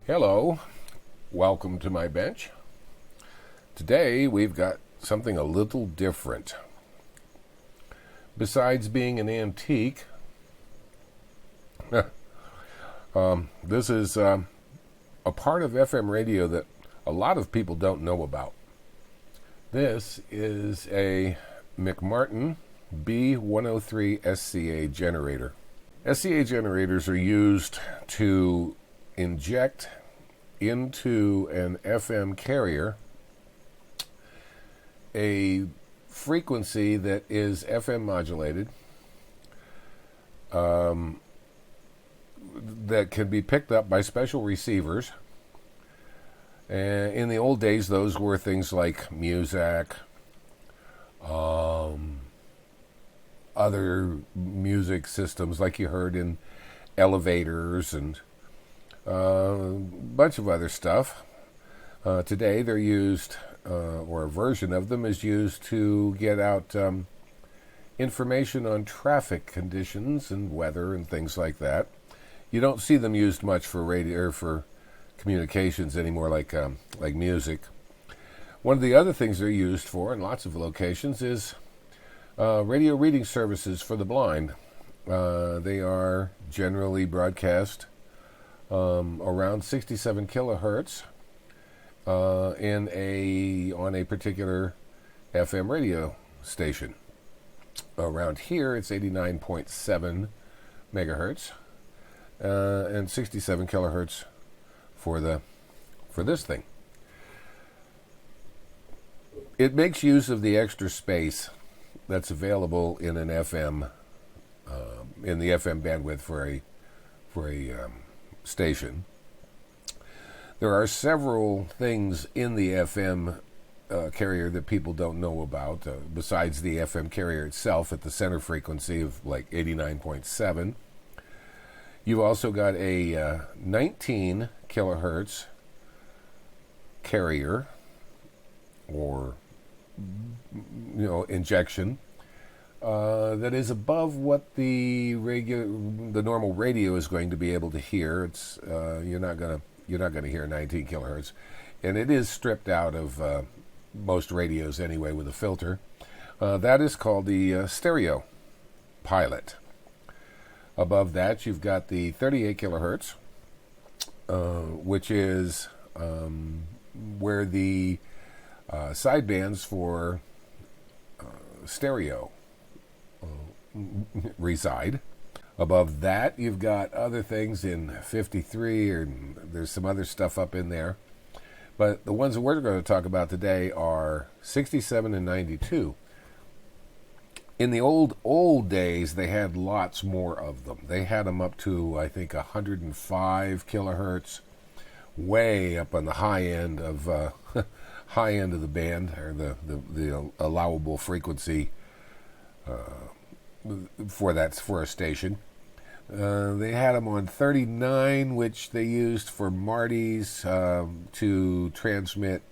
Hello, welcome to my bench. Today we've got something a little different. Besides being an antique, this is a part of FM radio that a lot of people don't know about. This is a McMartin B103 SCA generator. SCA generators are used to inject into an FM carrier a frequency that is FM modulated, that can be picked up by special receivers. And in the old days, those were things like MUZAK, other music systems like you heard in elevators and a bunch of other stuff. Today they're used, or a version of them is used to get out information on traffic conditions and weather and things like that. You don't see them used much for radio or for communications anymore, like music. One of the other things they're used for in lots of locations is radio reading services for the blind. They are generally broadcast around 67 kilohertz on a particular FM radio station. Around here, it's 89.7 megahertz and 67 kilohertz for this thing. It makes use of the extra space that's available in an FM, in the FM bandwidth for a station. There are several things in the FM carrier that people don't know about, besides the FM carrier itself at the center frequency of like 89.7. You've also got a 19 kilohertz carrier, or injection, that is above what the normal radio is going to be able to hear. It's you're not going to hear 19 kilohertz, and it is stripped out of most radios anyway with a filter. That is called the stereo pilot. Above that, you've got the 38 kilohertz, which is where the sidebands for stereo reside. Above that, you've got other things in 53, and there's some other stuff up in there. But the ones that we're going to talk about today are 67 and 92. In the old days, they had lots more of them. They had them up to, I think, 105 kilohertz, way up on the high end of the band, or the allowable frequency for a station. They had them on 39, which they used for Marty's to transmit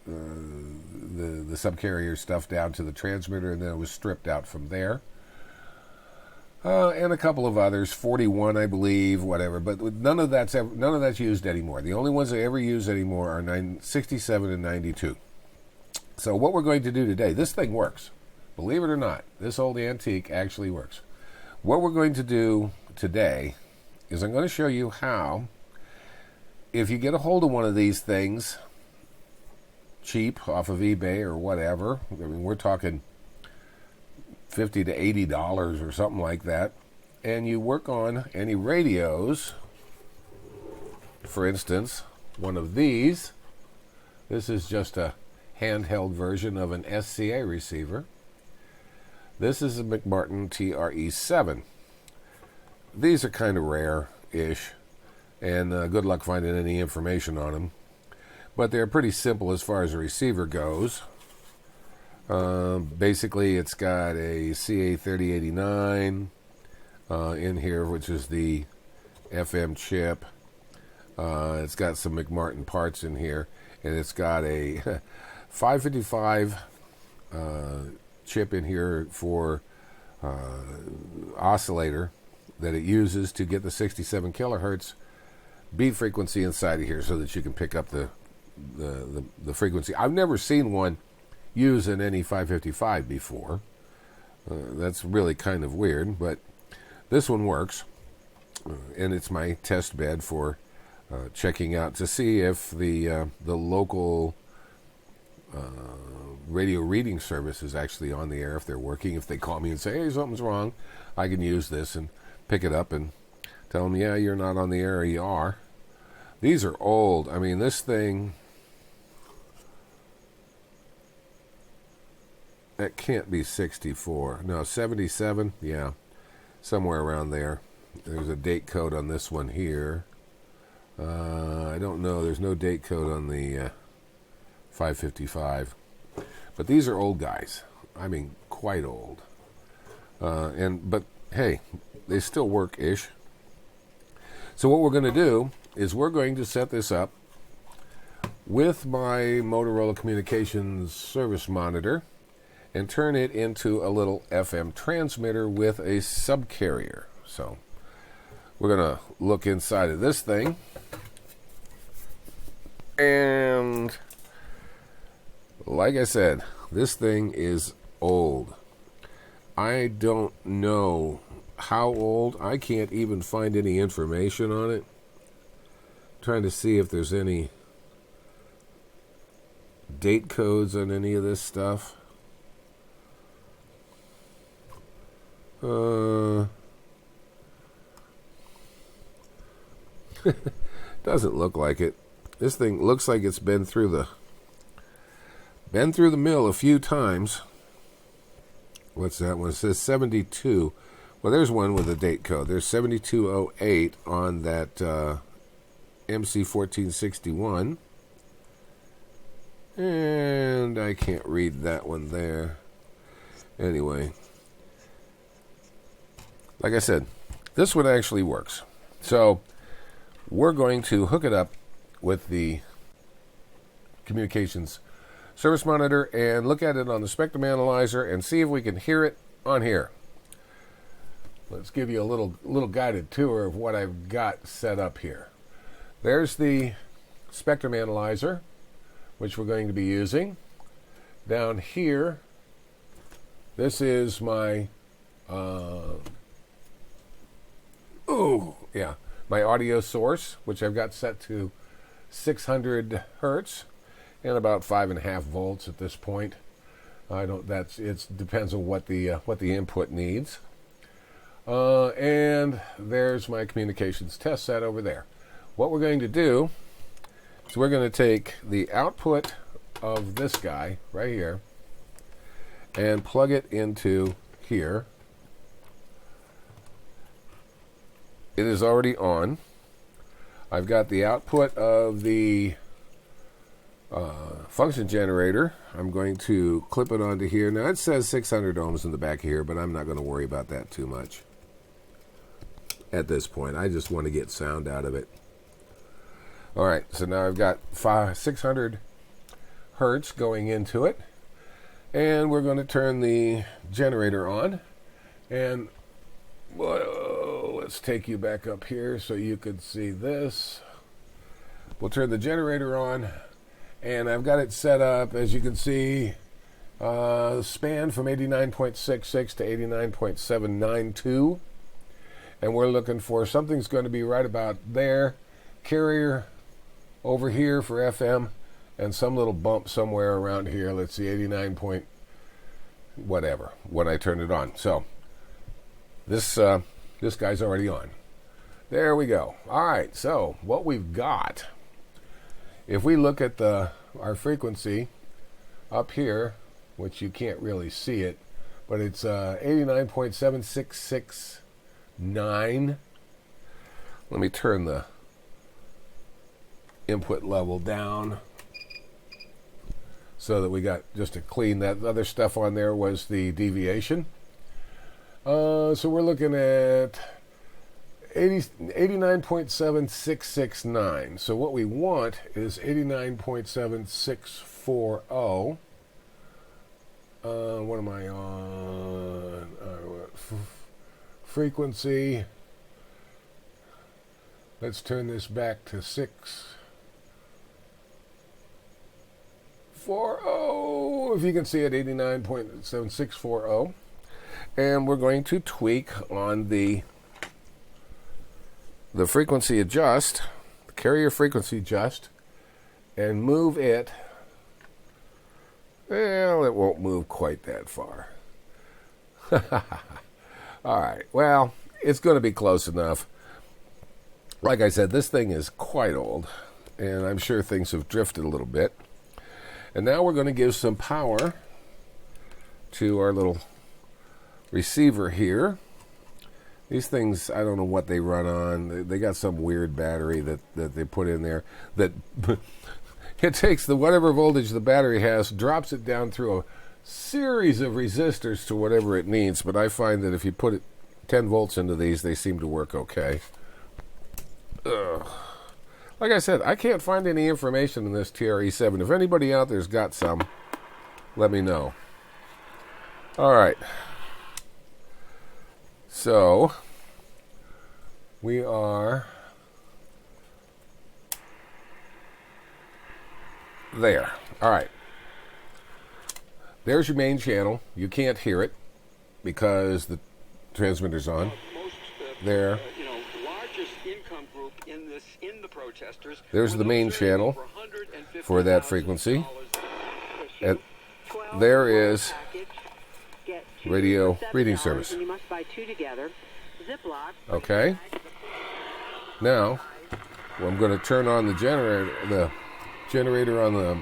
the subcarrier stuff down to the transmitter, and then it was stripped out from there. And a couple of others, 41, I believe, whatever. But none of that's used anymore. The only ones they ever use anymore are 67 and 92. So what we're going to do today, this thing works. Believe it or not, this old antique actually works. What we're going to do today is I'm going to show you how, if you get a hold of one of these things cheap off of eBay or whatever, I mean, we're talking $50 to $80 or something like that, and you work on any radios, for instance, one of these. This is just a handheld version of an SCA receiver. This is a McMartin TRE7. These are kind of rare-ish, and good luck finding any information on them. But they're pretty simple as far as a receiver goes. Basically, it's got a CA3089 in here, which is the FM chip. It's got some McMartin parts in here, and it's got a 555 chip in here for oscillator that it uses to get the 67 kilohertz beat frequency inside of here so that you can pick up the frequency. I've never seen one use an NE 555 before. That's really kind of weird, but this one works, and it's my test bed for checking out to see if the local radio reading service is actually on the air, if they're working. If they call me and say, hey, something's wrong, I can use this and pick it up and tell them, yeah, you're not on the air, you are. These are old. I mean, this thing, that can't be 64. No, 77, yeah, somewhere around there. There's a date code on this one here. I don't know. There's no date code on the 555. But these are old guys. I mean, quite old. But hey, they still work-ish. So what we're going to do is we're going to set this up with my Motorola Communications service monitor and turn it into a little FM transmitter with a subcarrier. So we're going to look inside of this thing. And like I said, this thing is old. I don't know how old. I can't even find any information on it. I'm trying to see if there's any date codes on any of this stuff. Doesn't look like it. This thing looks like it's been through the mill a few times. What's that one? It says 72. Well, there's one with a date code. There's 7208 on that MC 1461. And I can't read that one there. Anyway, like I said, this one actually works. So we're going to hook it up with the communications service monitor and look at it on the spectrum analyzer and see if we can hear it on here. Let's give you a little guided tour of what I've got set up here. There's the spectrum analyzer, which we're going to be using. Down here, this is my my audio source, which I've got set to 600 hertz and about 5.5 volts at this point. It depends on what the input needs. And there's my communications test set over there. What we're going to do is we're going to take the output of this guy right here and plug it into here. It is already on. I've got the output of the function generator. I'm going to clip it onto here. Now it says 600 ohms in the back here, but I'm not going to worry about that too much at this point. I just want to get sound out of it. All right, so now I've got 600 hertz going into it, and we're going to turn the generator on. And let's take you back up here so you could see this. We'll turn the generator on, and I've got it set up, as you can see, span from 89.66 to 89.792, and we're looking for something's going to be right about there. Carrier over here for FM, and some little bump somewhere around here. Let's see, 89 point whatever when I turn it on. So this guy's already on. There we go. All right, so what we've got, if we look at our frequency up here, which you can't really see it, but it's 89.7669. Let me turn the input level down so that we got just a clean. That other stuff on there was the deviation. So we're looking at 89.7669. So what we want is 89.7640. What am I on? Frequency. Let's turn this back to 640, if you can see it, 89.7640. And we're going to tweak on the frequency adjust, the carrier frequency adjust, and move it. Well, it won't move quite that far. All right, well, it's going to be close enough. Like I said, this thing is quite old, and I'm sure things have drifted a little bit. And now we're going to give some power to our little receiver here. These things, I don't know what they run on. They got some weird battery that they put in there that it takes the whatever voltage the battery has, drops it down through a series of resistors to whatever it needs. But I find that if you put 10 volts into these, they seem to work okay. Ugh. Like I said, I can't find any information in this TRE7. If anybody out there's got some, let me know. All right. So, we are there. All right. There's your main channel. You can't hear it because the transmitter's on. There. There's the main channel for that frequency. And there is radio reading service. Okay. Now, I'm going to turn on the generator on the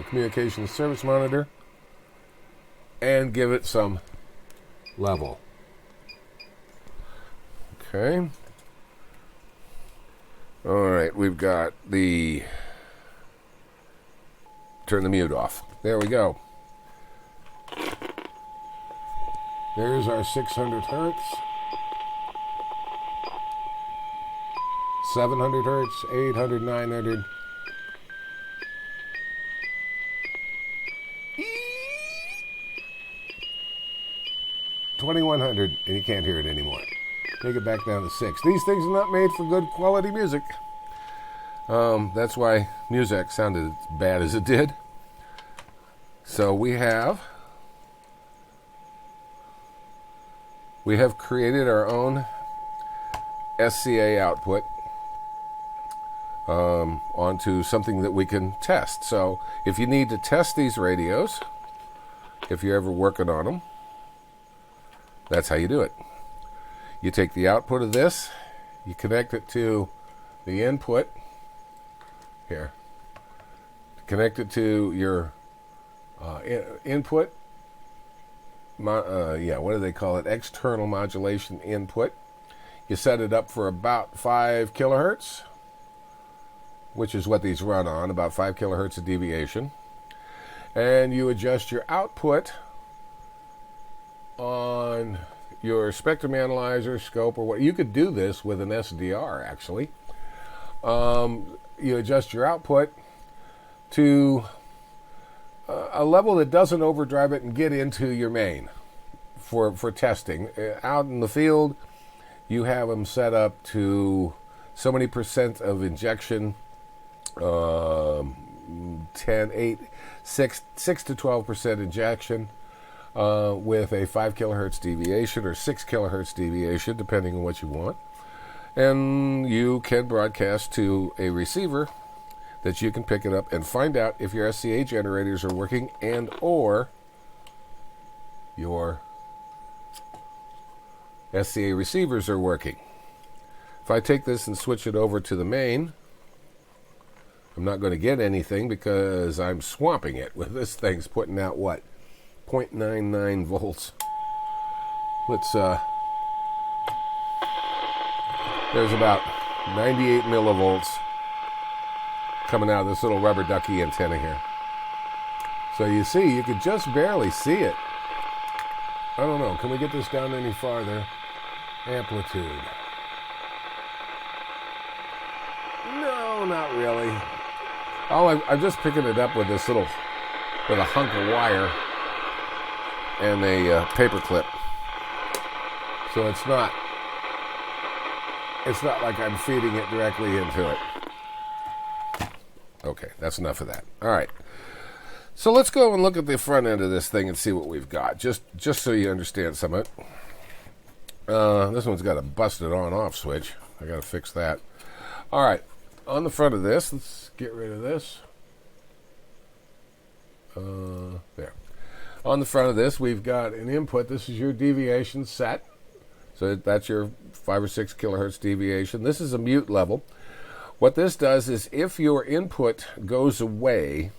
communications service monitor and give it some level. Okay. All right, we've got turn the mute off. There we go. There's our 600 hertz, 700 hertz, 800, 900. 2100, and you can't hear it anymore. Take it back down to 6. These things are not made for good quality music. That's why MUZAK sounded as bad as it did. So we have created our own SCA output onto something that we can test. So if you need to test these radios, if you're ever working on them, that's how you do it. You take the output of this, you connect it to the input here. Connect it to your input. What do they call it? External modulation input. You set it up for about 5 kilohertz, which is what these run on, about 5 kilohertz of deviation. And you adjust your output on your spectrum analyzer, scope, or what. You could do this with an SDR, actually. You adjust your output to a level that doesn't overdrive it and get into your main for testing. Out in the field, you have them set up to so many percent of injection, 6 to 12% injection, with a 5 kilohertz deviation or 6 kilohertz deviation, depending on what you want. And you can broadcast to a receiver that you can pick it up and find out if your SCA generators are working and or your SCA receivers are working. If I take this and switch it over to the main, I'm not going to get anything because I'm swamping it with this thing's putting out what? 0.99 volts. Let's there's about 98 millivolts coming out of this little rubber ducky antenna here. So you see, you could just barely see it. I don't know, can we get this down any farther? Amplitude. No, not really. I'm just picking it up with this little, with a hunk of wire and a paper clip. So it's not It's not like I'm feeding it directly into it. Okay, that's enough of that. All right. So let's go and look at the front end of this thing and see what we've got, just so you understand some of it. This one's got a busted on-off switch. I got to fix that. All right, on the front of this, let's get rid of this. There. On the front of this, we've got an input. This is your deviation set. So that's your 5 or 6 kilohertz deviation. This is a mute level. What this does is if your input goes away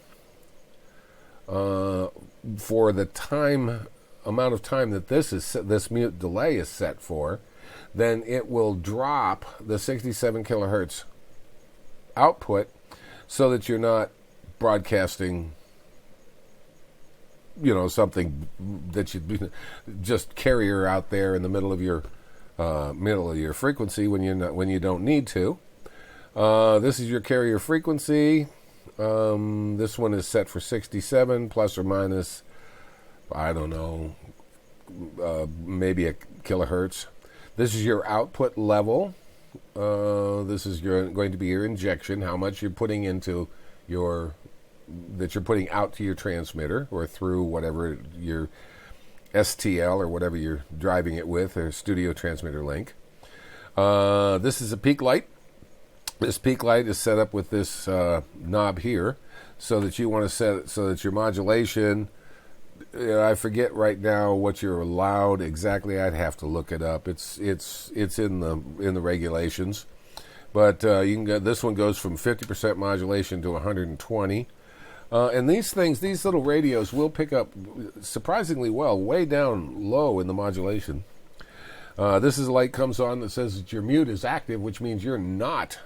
for the amount of time that this mute delay is set for, then it will drop the 67 kilohertz output so that you're not broadcasting, something that you just carrier out there in the middle of your frequency when you don't need to. This is your carrier frequency. This one is set for 67 plus or minus, I don't know, maybe a kilohertz. This is your output level. This is going to be your injection, how much you're putting into that you're putting out to your transmitter or through whatever your STL or whatever you're driving it with, or studio transmitter link. This is a peak light. This peak light is set up with this knob here, so that you want to set it so that your modulation, I forget right now what you're allowed exactly. I'd have to look it up. It's in the regulations, but you can get, this one goes from 50% modulation to 120. And these little radios will pick up surprisingly well, way down low in the modulation. This is a light comes on that says that your mute is active, which means you're not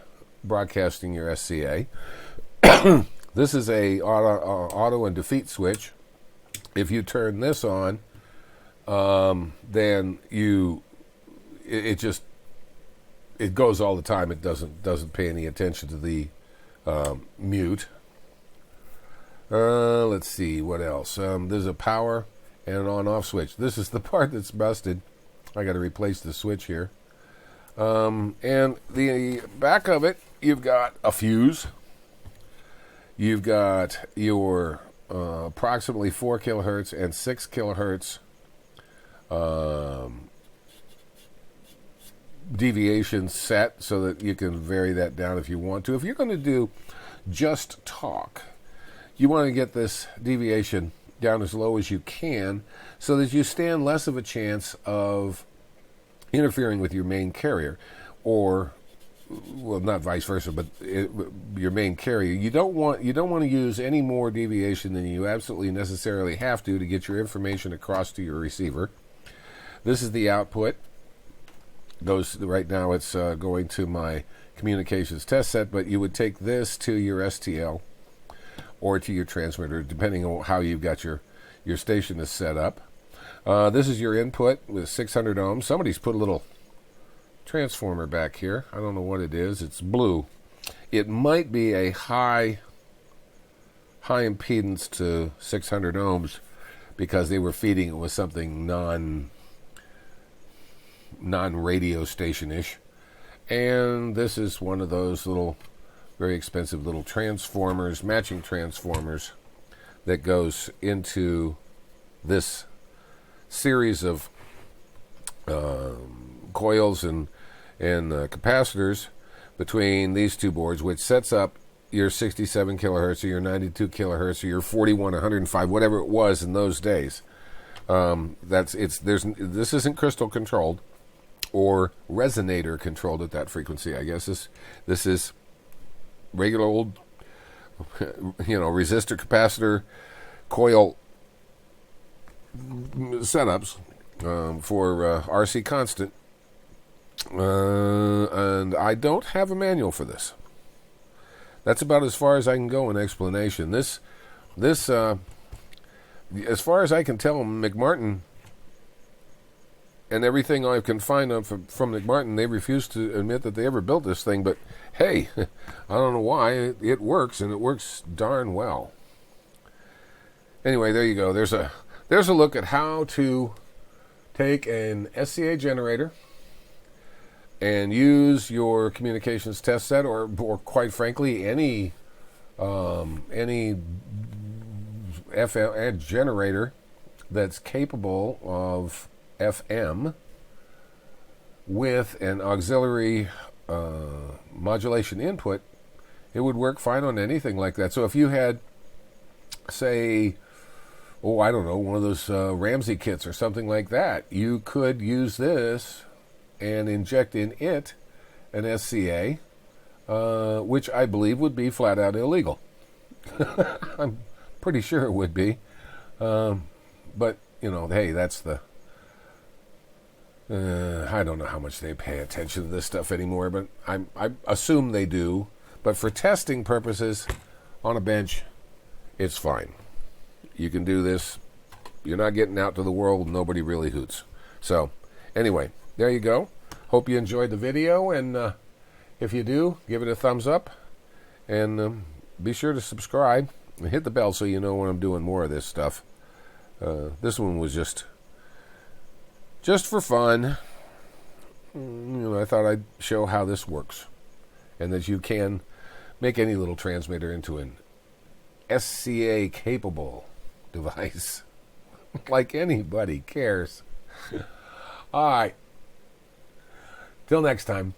broadcasting your SCA. This is a auto and defeat switch. If you turn this on, then it goes all the time. It doesn't pay any attention to the mute. Let's see, what else? There's a power and an on-off switch. This is the part that's busted. I got to replace the switch here. And the back of it, you've got a fuse. You've got your approximately 4 kilohertz and 6 kilohertz deviation set so that you can vary that down if you want to. If you're going to do just talk, you want to get this deviation down as low as you can so that you stand less of a chance of interfering with your main carrier, or, well, not vice versa, but your main carrier. You don't want to use any more deviation than you absolutely necessarily have to get your information across to your receiver. This is the output. Right now it's going to my communications test set, but you would take this to your STL or to your transmitter, depending on how you've got your station is set up. This is your input with 600 ohms. Somebody's put a little transformer back here. I don't know what it is. It's blue. It might be a high impedance to 600 ohms because they were feeding it with something non-radio station-ish. And this is one of those little very expensive little transformers, matching transformers, that goes into this series of coils and capacitors between these two boards, which sets up your 67 kilohertz or your 92 kilohertz or your 41, 105, whatever it was in those days. This isn't crystal controlled or resonator controlled at that frequency. I guess this is regular old, resistor, capacitor, coil setups for RC constant, and I don't have a manual for this. That's about as far as I can go in explanation. This, as far as I can tell, McMartin and everything I can find from McMartin, they refuse to admit that they ever built this thing, but hey, I don't know why. It works, and it works darn well. Anyway, there you go. There's a look at how to take an SCA generator and use your communications test set, or quite frankly, any FM generator that's capable of FM with an auxiliary modulation input, it would work fine on anything like that. So if you had, say, I don't know, one of those Ramsey kits or something like that, you could use this and inject in it an SCA, which I believe would be flat out illegal. I'm pretty sure it would be. But, hey, that's the... I don't know how much they pay attention to this stuff anymore, but I assume they do. But for testing purposes, on a bench, it's fine. You can do this. You're not getting out to the world. Nobody really hoots. So, anyway, there you go. Hope you enjoyed the video, and if you do, give it a thumbs up, and be sure to subscribe and hit the bell so you know when I'm doing more of this stuff. This one was just for fun. I thought I'd show how this works, and that you can make any little transmitter into an SCA capable device. Like anybody cares. All right. Till next time.